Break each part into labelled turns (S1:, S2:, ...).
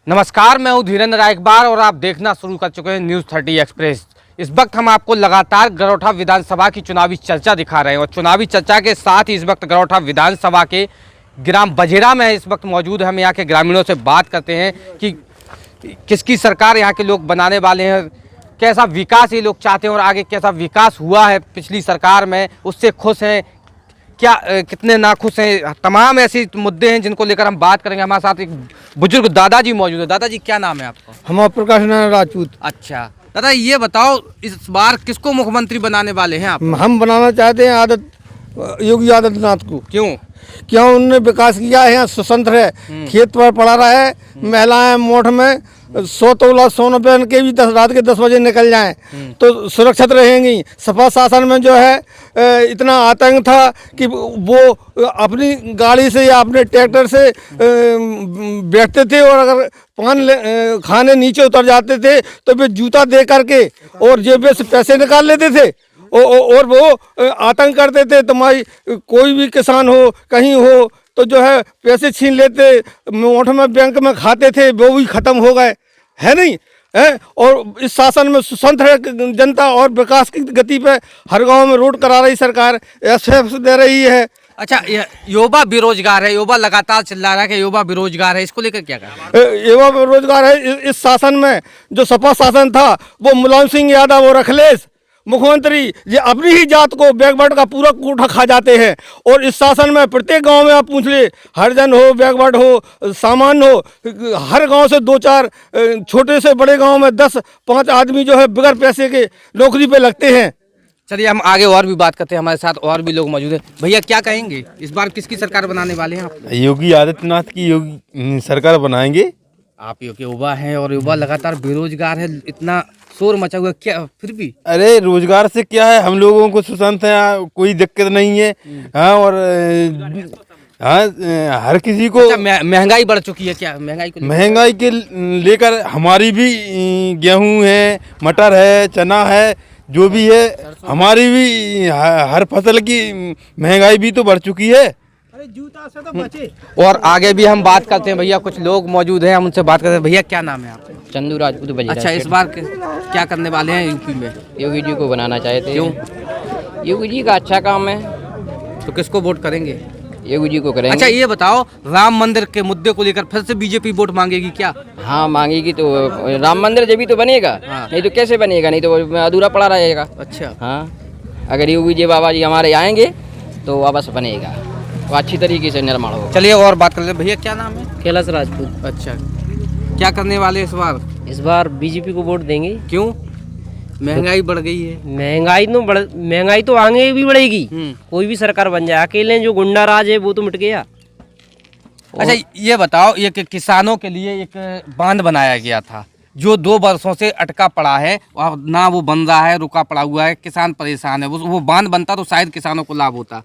S1: नमस्कार, मैं हूं धीरेन्द्र रायकबार और आप देखना शुरू कर चुके हैं न्यूज़ 30 एक्सप्रेस। इस वक्त हम आपको लगातार गरोठा विधानसभा की चुनावी चर्चा दिखा रहे हैं और चुनावी चर्चा के साथ ही इस वक्त गरोठा विधानसभा के ग्राम बजेरा में इस वक्त मौजूद है। हम यहाँ के ग्रामीणों से बात करते हैं कि किसकी सरकार यहाँ के लोग बनाने वाले हैं, कैसा विकास ये लोग चाहते हैं और आगे कैसा विकास हुआ है पिछली सरकार में, उससे खुश हैं क्या, कितने नाखुश हैं। तमाम ऐसे मुद्दे हैं जिनको लेकर हम बात करेंगे। हमारे साथ एक बुजुर्ग दादाजी मौजूद है। दादाजी, क्या नाम है आपका?
S2: हमारा प्रकाश नारायण राजपूत।
S1: अच्छा दादा, ये बताओ इस बार किसको मुख्यमंत्री बनाने वाले हैं आप?
S2: हम बनाना चाहते हैं योगी आदित्यनाथ को।
S1: क्यों
S2: उन्होंने विकास किया है, यहाँ स्वतंत्र है, खेत पर पड़ा रहा है, महिलाएं मोठ में 100 तोला सोना पहन के भी रात के 10 बजे निकल जाएं तो सुरक्षित रहेंगी। सपा शासन में जो है इतना आतंक था कि वो अपनी गाड़ी से या अपने ट्रैक्टर से बैठते थे और अगर पान खाने नीचे उतर जाते थे तो वे जूता दे करके और जेब से पैसे निकाल लेते थे और वो आतंक करते थे। तुम्हारी कोई भी किसान हो कहीं हो तो जो है पैसे छीन लेते, मोठ में बैंक में खाते थे, वो भी खत्म हो गए, है नहीं है। और इस शासन में स्वतंत्र है जनता और विकास की गति पे हर गांव में रोड करा रही सरकार, एसएफ दे रही है।
S1: अच्छा, युवा बेरोजगार है, युवा लगातार चिल्ला रहा है कि युवा बेरोजगार है, इसको लेकर क्या करें?
S2: युवा बेरोजगार है। इस शासन में जो सपा शासन था वो मुलायम सिंह यादव और अखिलेश मुख्यमंत्री ये अपनी ही जात को बैकवर्ड का पूरा कोठा खा जाते हैं। और इस शासन में प्रत्येक गांव में आप पूछ ले, हरिजन हो, बैकवर्ड हो, सामान्य हो, हर गांव से 2-4 छोटे से बड़े गांव में 10-5 आदमी जो है बगैर पैसे के नौकरी पे लगते हैं।
S1: चलिए हम आगे और भी बात करते हैं, हमारे साथ और भी लोग मौजूद हैं। भैया, क्या कहेंगे इस बार किसकी सरकार बनाने वाले हैं आप?
S3: योगी आदित्यनाथ की योगी सरकार बनाएंगे।
S1: आप युवा हैं और युवा लगातार बेरोजगार है, इतना शोर मचा हुआ, क्या फिर भी?
S3: अरे रोजगार से क्या है, हम लोगों को सुशांत है, कोई दिक्कत नहीं है। हाँ, और हाँ, हर किसी को।
S1: अच्छा, महंगाई बढ़ चुकी है क्या?
S3: महंगाई के लेकर हमारी भी गेहूं है, मटर है, चना है, जो भी है हमारी भी हर फसल की महंगाई भी तो बढ़ चुकी है।
S2: जूता से तो बचे।
S1: और आगे भी हम बात करते हैं। भैया, कुछ लोग मौजूद हैं, हम उनसे बात करते हैं। भैया, क्या नाम है आपका?
S4: चंदू राजपूत बजेरा।
S1: अच्छा, इस बार क्या करने वाले हैं यूपी में?
S4: योगी जी को बनाना चाहते।
S1: क्यों?
S4: योगी जी का अच्छा काम है
S1: तो किसको वोट करेंगे?
S4: योगी जी को करेंगे।
S1: अच्छा, ये बताओ, राम मंदिर के मुद्दे को लेकर फिर से बीजेपी वोट मांगेगी क्या?
S4: हाँ, मांगेगी तो राम मंदिर जब भी तो बनेगा।
S1: हाँ।
S4: नहीं तो कैसे बनेगा, नहीं तो अधूरा पड़ा रहेगा।
S1: अच्छा,
S4: हाँ, अगर योगी जी बाबा जी हमारे आएंगे तो वापस बनेगा, वो अच्छी तरीके से निर्माण होगा।
S1: चलिए और बात कर लेते हैं। भैया, क्या नाम है?
S5: कैलाश राजपूत।
S1: अच्छा, क्या करने वाले इस बार?
S5: इस बार बीजेपी को वोट देंगे।
S1: क्यों? महंगाई बढ़ गई है।
S5: महंगाई तो आगे भी बढ़ेगी, कोई भी सरकार बन जाए। अकेले जो गुंडा राज है वो तो मिट गया।
S1: अच्छा, ये बताओ, ये किसानों के लिए एक बांध बनाया गया था जो 2 वर्षों से अटका पड़ा है और ना वो बन रहा है, रुका पड़ा हुआ है, किसान परेशान है। वो बांध बनता तो शायद किसानों को लाभ होता।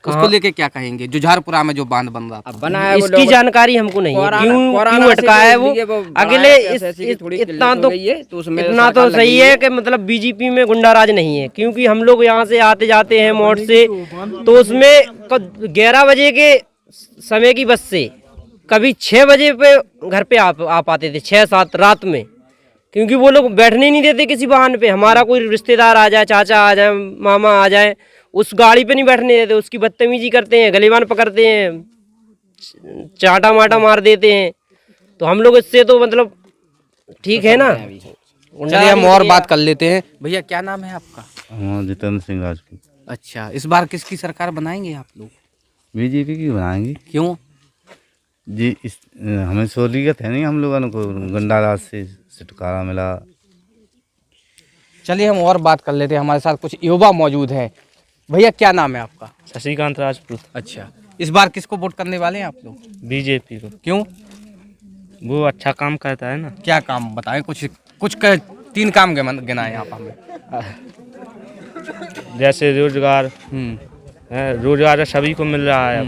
S1: उसको लेके क्या कहेंगे? जुझारपुरा में जो बांध बन रहा था,
S5: इसकी जानकारी हमको नहीं है, क्यों अटका है वो। अकेले इतना तो सही है कि मतलब बीजेपी में गुंडा राज नहीं है, क्योंकि हम लोग यहाँ से आते जाते हैं मोड़ से, तो उसमें 11 बजे के समय की बस से कभी 6 बजे पे घर पे आ पाते थे, 6-7 रात में, क्योंकि वो लोग बैठने नहीं देते किसी वाहन पे। हमारा कोई रिश्तेदार आ जाए, चाचा आ जाए, मामा आ जाए, उस गाड़ी पे नहीं बैठने देते, उसकी बदतमीजी करते हैं, गलीबान पकड़ते हैं, चाटा माटा मार देते हैं। तो हम लोग इससे तो मतलब ठीक है ना।
S1: चलिए हम और बात कर लेते हैं। भैया, क्या नाम है आपका?
S3: जितेंद्र सिंह राजपूत।
S1: अच्छा, इस बार किसकी सरकार बनाएंगे आप लोग?
S3: बीजेपी की बनाएंगे।
S1: क्यों
S3: जी? हमें सहूलियत है नहीं, हम लोगों को गंडा राज से छुटकारा मिला।
S1: चलिए हम और बात कर लेते हैं। हमारे साथ कुछ युवा मौजूद हैं। भैया, क्या नाम है आपका?
S5: शशिकांत राजपूत।
S1: अच्छा, इस बार किसको वोट करने वाले हैं आप लोग?
S5: बीजेपी को।
S1: क्यों?
S5: वो अच्छा काम करता है ना। कुछ
S1: काम बताएं, कुछ 3 काम गिनाएं आप हमें।
S5: जैसे रोजगार, रोजगार सभी को मिल रहा है।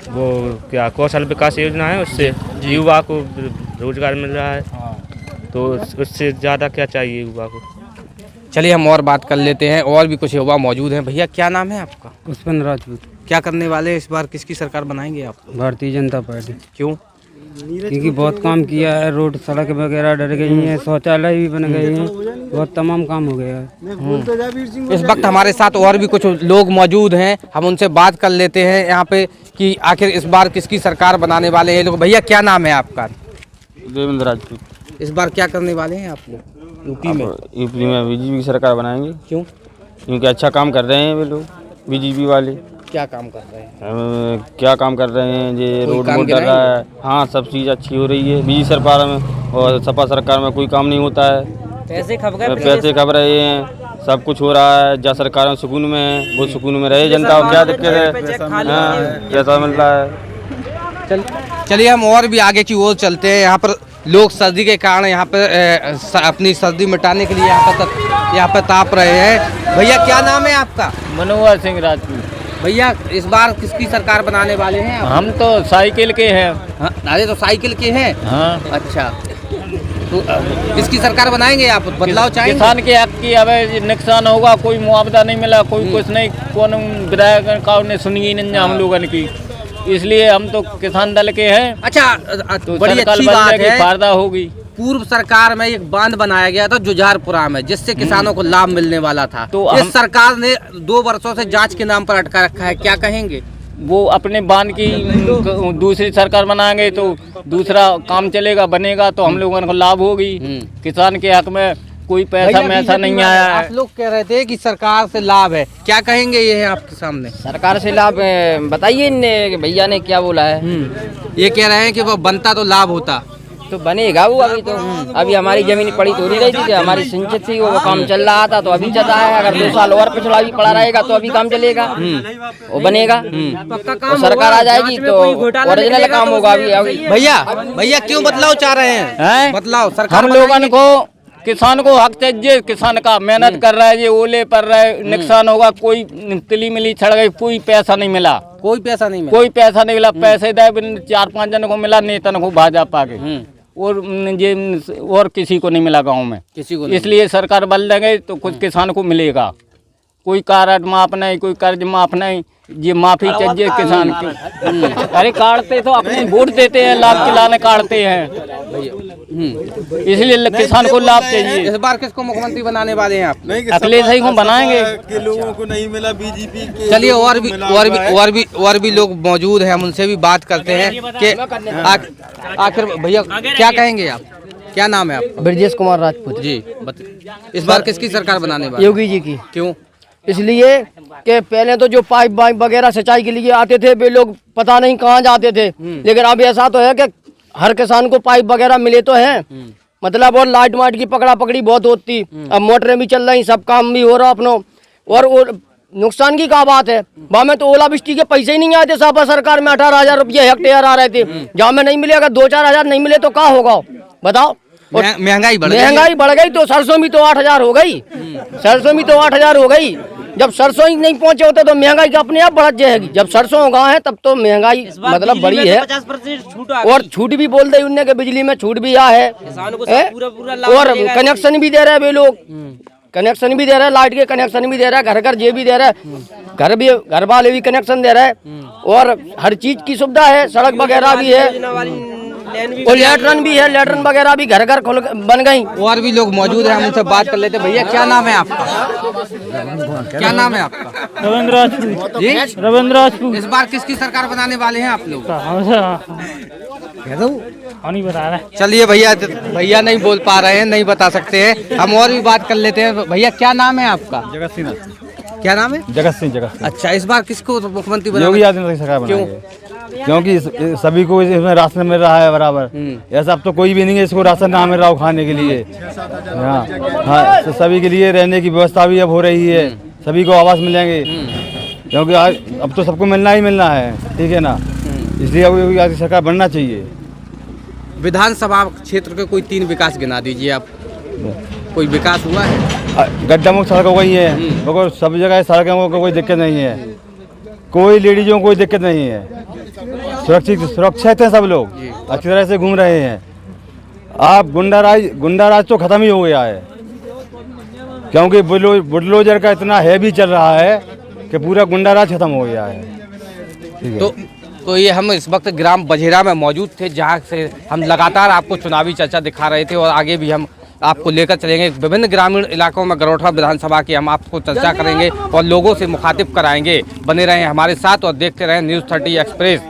S5: वो क्या कौशल विकास योजना है, उससे युवा को रोजगार मिल रहा है। तो उससे ज़्यादा क्या चाहिए युवा को।
S1: चलिए हम और बात कर लेते हैं। और भी कुछ युवा मौजूद हैं। भैया, क्या नाम है आपका?
S2: पुष्पन राजपूत।
S1: क्या करने वाले इस बार किसकी सरकार बनाएंगे आप?
S2: भारतीय जनता पार्टी।
S1: क्यों?
S6: क्योंकि बहुत काम किया है, रोड सड़क वगैरह डर गई हैं, शौचालय भी बन गए हैं, बहुत तमाम काम हो गया है।
S1: इस वक्त हमारे साथ और भी कुछ लोग मौजूद हैं, हम उनसे बात कर लेते हैं यहाँ पे कि आखिर इस बार किसकी सरकार बनाने वाले हैं लोग। भैया क्या नाम है आपका?
S7: देवेंद्र राजपूत।
S1: इस बार क्या करने वाले हैं आप लोग यूपी में?
S7: यूपी में बीजेपी की सरकार बनाएंगे।
S1: क्यों?
S7: क्योंकि अच्छा काम कर रहे हैं वे लोग, बीजेपी वाले।
S1: क्या काम कर रहे हैं?
S7: क्या काम कर रहे हैं? ये
S1: कोई
S7: रोड
S1: काम
S7: वोड डर रहा है। हाँ, सब चीज़ अच्छी हो रही है बीजेपी सरकार में, और सपा सरकार में कोई काम नहीं होता है।
S5: पैसे खप गए,
S7: पैसे खप रहे हैं, सब कुछ हो रहा है। जहाँ सरकार में सुकून में है, वो सुकून में रहे जनता को, क्या दिक्कत है? हाँ, पैसा मिल रहा है।
S1: चलिए हम और भी आगे की ओर चलते हैं। यहाँ पर लोग सर्दी के कारण यहाँ पर अपनी सर्दी मिटाने के लिए यहाँ पर ताप रहे हैं। भैया क्या नाम है आपका?
S8: मनोहर सिंह राजपूत।
S1: भैया इस बार किसकी सरकार बनाने वाले हैं आप?
S8: हम तो साइकिल के हैं।
S1: हाँ, अरे तो साइकिल के हैं।
S8: हाँ।
S1: अच्छा, तो किसकी सरकार बनाएंगे आप? बदलाव चाहेंगे?
S8: किसान के हक की अब नुकसान होगा, कोई मुआवजा नहीं मिला, कोई कुछ नहीं, कौन विधायक का ने सुनी नहीं हम लोगों की, इसलिए हम तो किसान दल के हैं।
S1: अच्छा,
S8: तो
S1: बड़ी
S8: सरकार
S1: अच्छी
S8: बन
S1: बात
S8: जाएगी,
S1: है।
S8: फायदा होगी।
S1: पूर्व सरकार में एक बांध बनाया गया था जुझारपुरा में, जिससे किसानों को लाभ मिलने वाला था।
S8: तो
S1: इस सरकार ने 2 वर्षों से जांच के नाम पर अटका रखा है, क्या कहेंगे?
S8: वो अपने बांध की दूसरी सरकार बनाएंगे तो दूसरा काम चलेगा, बनेगा तो हम लोगों को लाभ होगी। किसान के हक में कोई पैसा में ऐसा नहीं आया है।
S1: आप लोग कह रहे थे कि सरकार से लाभ है, क्या कहेंगे? ये है आपके सामने।
S4: सरकार से लाभ बताइए भैया ने क्या बोला है।
S1: ये कह रहे हैं कि वो बनता तो लाभ होता,
S4: तो बनेगा वो। अभी हमारी जमीन पड़ी तो नहीं रही थी, हमारी सिंचित थी, वो काम चल रहा था तो अभी चल रहा है। अगर 2 साल और पिछड़ा भी पड़ा रहेगा तो अभी काम चलेगा, वो बनेगा। और सरकार आ जाएगी तो ओरिजिनल काम होगा। अभी
S1: भैया क्यों बदलाव चाह रहे हैं? बदलाव सरकार
S8: हम लोगों को, किसान को हक चाहिए, किसान का मेहनत कर रहा है, ये ओले पर रहा है, नुकसान होगा, कोई तिली मिली छड़ गई, कोई पैसा नहीं मिला,
S1: कोई पैसा नहीं मिला,
S8: कोई पैसा नहीं मिला। पैसे दे 4-5 जन को मिला, नेतन को भाजपा के, और ये और किसी को नहीं मिला गांव में,
S1: किसी को नहीं।
S8: इसलिए सरकार बदल देंगे तो कुछ किसान को मिलेगा। कोई कार्ड माफ नहीं, कोई कर्ज माफ नहीं, ये माफी चाहिए किसान की। अरे काटते तो अपने वोट देते हैं, लाभ खिलाने काटते हैं, इसलिए किसान को लाभ चाहिए।
S1: इस बार किसको मुख्यमंत्री बनाने वाले हैं आप?
S8: अखिलेश ही को बनाएंगे।
S3: के लोगों को नहीं मिला बीजेपी के।
S1: चलिए और भी लोग मौजूद हैं, हम उनसे भी बात करते हैं कि आखिर भैया क्या कहेंगे आप? क्या नाम है आपका?
S9: ब्रजेश कुमार राजपूत
S1: जी। इस बार किसकी सरकार बनाने वाले?
S9: योगी जी की।
S1: क्यों?
S9: इसलिए कि पहले तो जो पाइप वगैरह सिंचाई के लिए आते थे वे लोग पता नहीं कहाँ जाते थे, लेकिन अब ऐसा तो है कि हर किसान को पाइप वगैरह मिले तो हैं, मतलब। और लाइट माइट की पकड़ा पकड़ी बहुत होती, अब मोटरें भी चल रही, सब काम भी हो रहा अपनों। और नुकसान की क्या बात है, वहाँ में तो ओलावृष्टि के पैसे ही नहीं आए थे। सपा सरकार में 18,000 रुपये हेक्टेयर आ रहे थे, जहाँ में नहीं मिले, अगर 2-4 हजार नहीं मिले तो क्या होगा बताओ।
S1: महंगाई बढ़
S9: गई तो सरसों भी तो 8,000 हो गई, सरसों भी तो 8,000 हो गई। जब सरसों ही नहीं पहुंचे होते तो महंगाई अपने आप बढ़ जाएगी। जब सरसों उगा है तब तो महंगाई मतलब बड़ी है।
S5: 50% छूट
S9: और छूट भी बोल दे उनने के बिजली में छूट भी आ है, और कनेक्शन भी दे रहे हैं वे लोग, कनेक्शन भी दे रहे हैं, लाइट के कनेक्शन भी दे रहे हैं, घर घर ये भी दे रहे हैं, घर वाले भी कनेक्शन दे रहे हैं, और हर चीज की सुविधा है, सड़क वगैरह भी है, और लेटरन भी है, लेटरन वगैरह भी घर घर बन गई।
S1: और भी लोग मौजूद हैं, हम उनसे बात कर लेते हैं। भैया क्या नाम है आपका? क्या नाम है आपका?
S8: रविंद्र राजपूत
S1: जी।
S8: रविंद्र राजपूत।
S1: इस बार किसकी सरकार बनाने वाले हैं आप लोग?
S8: नहीं बता रहा।
S1: चलिए भैया नहीं बोल पा रहे हैं, नहीं बता सकते हैं, हम और भी बात कर लेते हैं। भैया क्या नाम है आपका?
S3: जगत सिंह।
S1: क्या नाम है?
S3: जगत सिंह।
S1: अच्छा, इस बार किसको मुख्यमंत्री बनाना?
S3: योगी आदित्यनाथ की सरकार बनाएंगे। क्योंकि सभी को इसमें राशन मिल रहा है बराबर। ऐसा अब तो कोई भी नहीं है इसको राशन ना मिल रहा हो खाने के लिए। हाँ, तो सभी के लिए रहने की व्यवस्था भी अब हो रही है, सभी को आवास मिलेंगे, क्योंकि अब तो सबको मिलना ही मिलना है, ठीक है ना। इसलिए अब योगी आदित्यनाथ सरकार बनना चाहिए।
S1: विधानसभा क्षेत्र के कोई 3 विकास गिना दीजिए आप, कोई विकास हुआ है?
S3: गड्ढा मुक्त सड़क हो गई है, तो सब जगह सड़कों को कोई दिक्कत नहीं है, कोई लेडीजों को कोई दिक्कत नहीं है, सुरक्षित है, सब लोग अच्छी तरह से घूम रहे हैं। आप गुंडाराज तो खत्म ही हो गया है, क्योंकि बुलडोजर का इतना हैवी चल रहा है कि पूरा गुंडाराज खत्म हो गया है।
S1: तो तो ये हम इस वक्त ग्राम बझेरा में मौजूद थे, जहाँ से हम लगातार आपको चुनावी चर्चा दिखा रहे थे और आगे भी हम आपको लेकर चलेंगे। विभिन्न ग्रामीण इलाकों में गरोठा विधानसभा की हम आपको चर्चा करेंगे और लोगों से मुखातिब कराएंगे। बने रहें हमारे साथ और देखते रहें न्यूज़ 30 एक्सप्रेस।